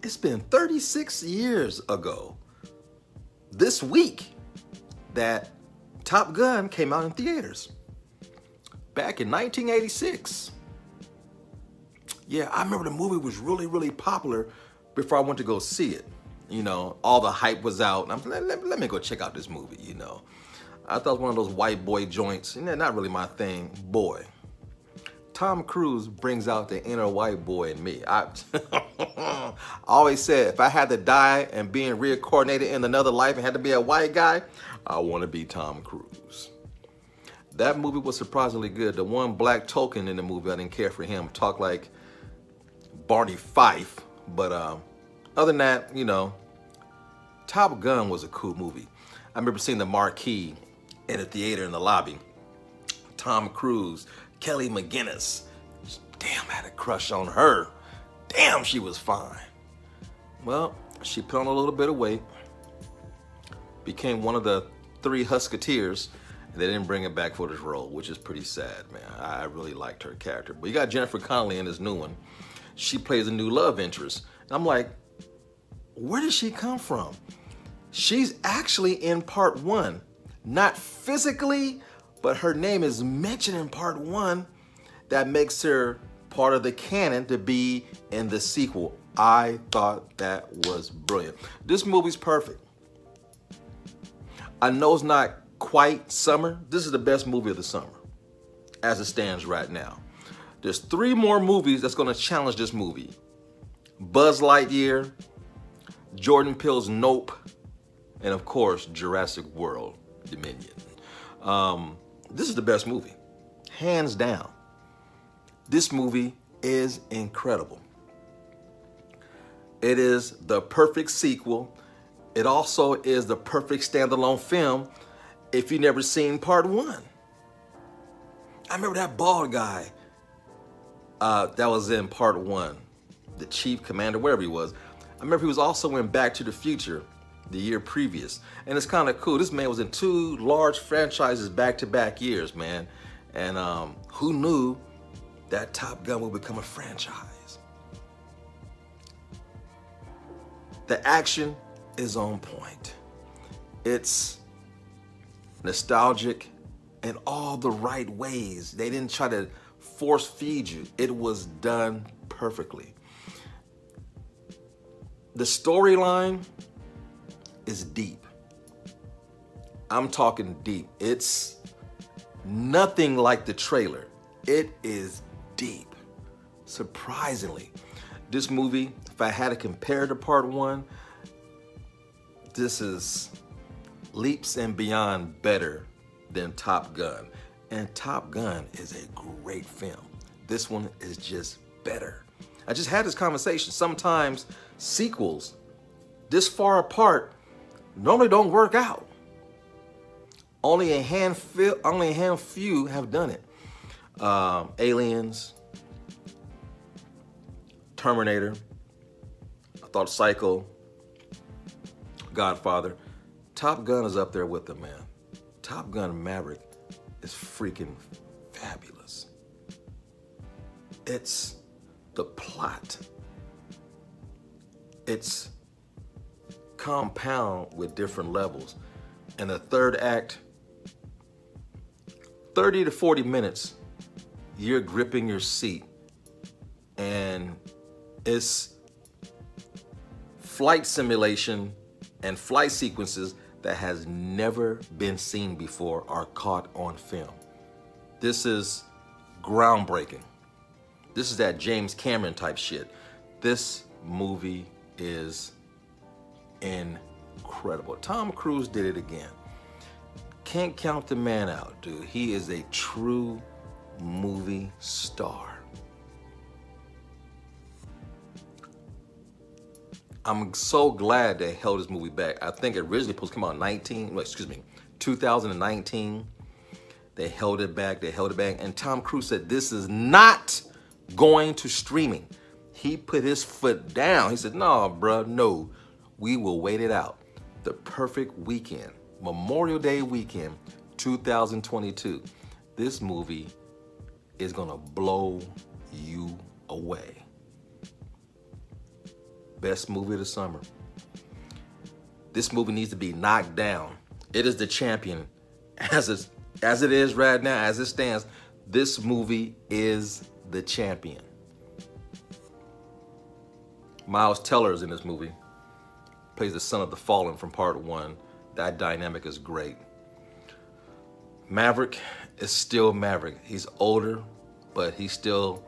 It's been 36 years ago this week that Top Gun came out in theaters. Back in 1986. Yeah, I remember the movie was really, really popular before I went to go see it. You know, all the hype was out. And I'm like, let me go check out this movie, you know. I thought it was one of those white boy joints. And not really my thing. Boy, Tom Cruise brings out the inner white boy in me. I always said, if I had to die and being reincarnated in another life and had to be a white guy, I want to be Tom Cruise. That movie was surprisingly good. The one black token in the movie, I didn't care for him. Talked like Barney Fife. But other than that, you know, Top Gun was a cool movie. I remember seeing the marquee in the theater in the lobby. Tom Cruise, Kelly McGinnis. Damn, I had a crush on her. Damn, she was fine. Well, she put on a little bit of weight. Became one of the 3 Husketeers. And they didn't bring her back for this role, which is pretty sad, man. I really liked her character. But you got Jennifer Connelly in this new one. She plays a new love interest. And I'm like, where did she come from? She's actually in part 1. Not physically, but her name is mentioned in part 1. That makes her part of the canon to be in the sequel. I thought that was brilliant. This movie's perfect. I know it's not quite summer. This is the best movie of the summer as it stands right now. There's 3 more movies that's going to challenge this movie. Buzz Lightyear, Jordan Peele's Nope, and of course, Jurassic World Dominion. This is the best movie, hands down. This movie is incredible. It is the perfect sequel. It also is the perfect standalone film if you've never seen part 1. I remember that bald guy that was in part 1, the chief commander, whatever he was. I remember he was also in Back to the Future the year previous. And it's kind of cool. This man was in 2 large franchises back-to-back years, man. And who knew that Top Gun would become a franchise? The action is on point. It's nostalgic in all the right ways. They didn't try to force feed you. It was done perfectly. The storyline is deep. I'm talking deep. It's nothing like the trailer. It is deep. Surprisingly, this movie, if I had to compare to part 1, this is leaps and beyond better than Top Gun. And Top Gun is a great film. This one is just better. I just had this conversation. Sometimes sequels this far apart normally don't work out. Only a handful have done it. Aliens, Terminator, I thought Psycho, Godfather. Top Gun is up there with them, man. Top Gun Maverick is freaking fabulous. It's the plot. It's compound with different levels. And the third act, 30 to 40 minutes, you're gripping your seat. And it's flight simulation and flight sequences that has never been seen before are caught on film. This is groundbreaking. This is that James Cameron type shit. This movie is incredible. Tom Cruise did it again. Can't count the man out, dude. He is a true movie star. I'm so glad they held this movie back. I think it originally supposed to come out in 2019. They held it back, and Tom Cruise said, this is not going to streaming. He put his foot down. He said, no, bruh, no, we will wait it out. The perfect weekend, Memorial Day weekend, 2022. This movie is gonna blow you away. best movie of the summer. This movie needs to be knocked down. It is the champion. As it is right now, as it stands, this movie is the champion. Miles Teller is in this movie. Plays the son of the fallen from part 1. That dynamic is great. Maverick is still Maverick. He's older, but he still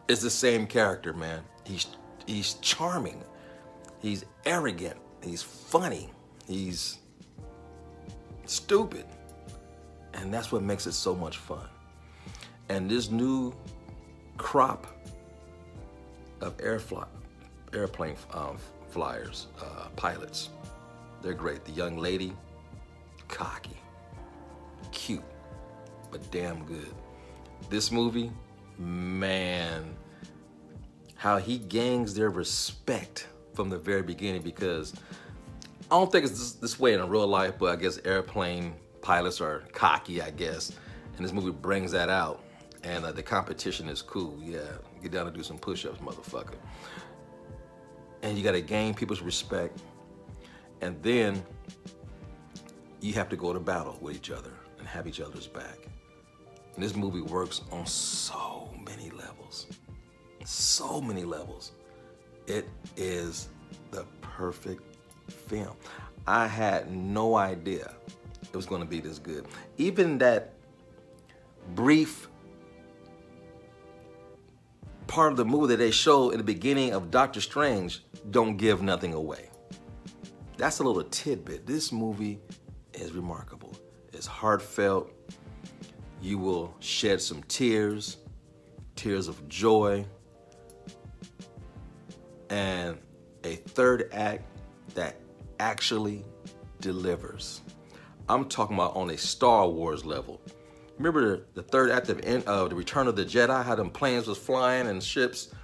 is the same character, man. He's charming. He's arrogant. He's funny. He's stupid. And that's what makes it so much fun. And this new crop of airplane flyers, pilots, they're great. The young lady, cocky, cute, but damn good. This movie, man, how he gains their respect from the very beginning, because I don't think it's this way in real life, but I guess airplane pilots are cocky, I guess, and this movie brings that out. And the competition is cool. Yeah, get down and do some push-ups, motherfucker. And you gotta gain people's respect, and then you have to go to battle with each other and have each other's back. And this movie works on so many levels. So many levels. It is the perfect film. I had no idea it was gonna be this good. Even that brief part of the movie that they show in the beginning of Doctor Strange don't give nothing away. That's a little tidbit. This movie is remarkable. It's heartfelt. You will shed some tears, tears of joy, and a third act that actually delivers. I'm talking about on a Star Wars level. Remember the third act of The Return of the Jedi, how them planes was flying and ships?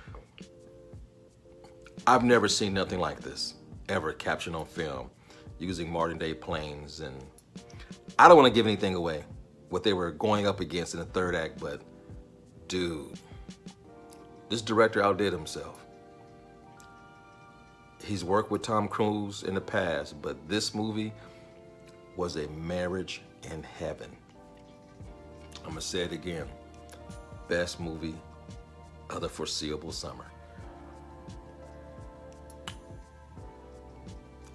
I've never seen nothing like this ever captured on film using modern day planes. And I don't want to give anything away, what they were going up against in the third act, but dude, this director outdid himself. He's worked with Tom Cruise in the past, but this movie was a marriage in heaven. I'm gonna say it again. Best movie of the foreseeable summer.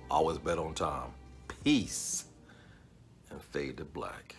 Always bet on Tom. Peace and fade to black.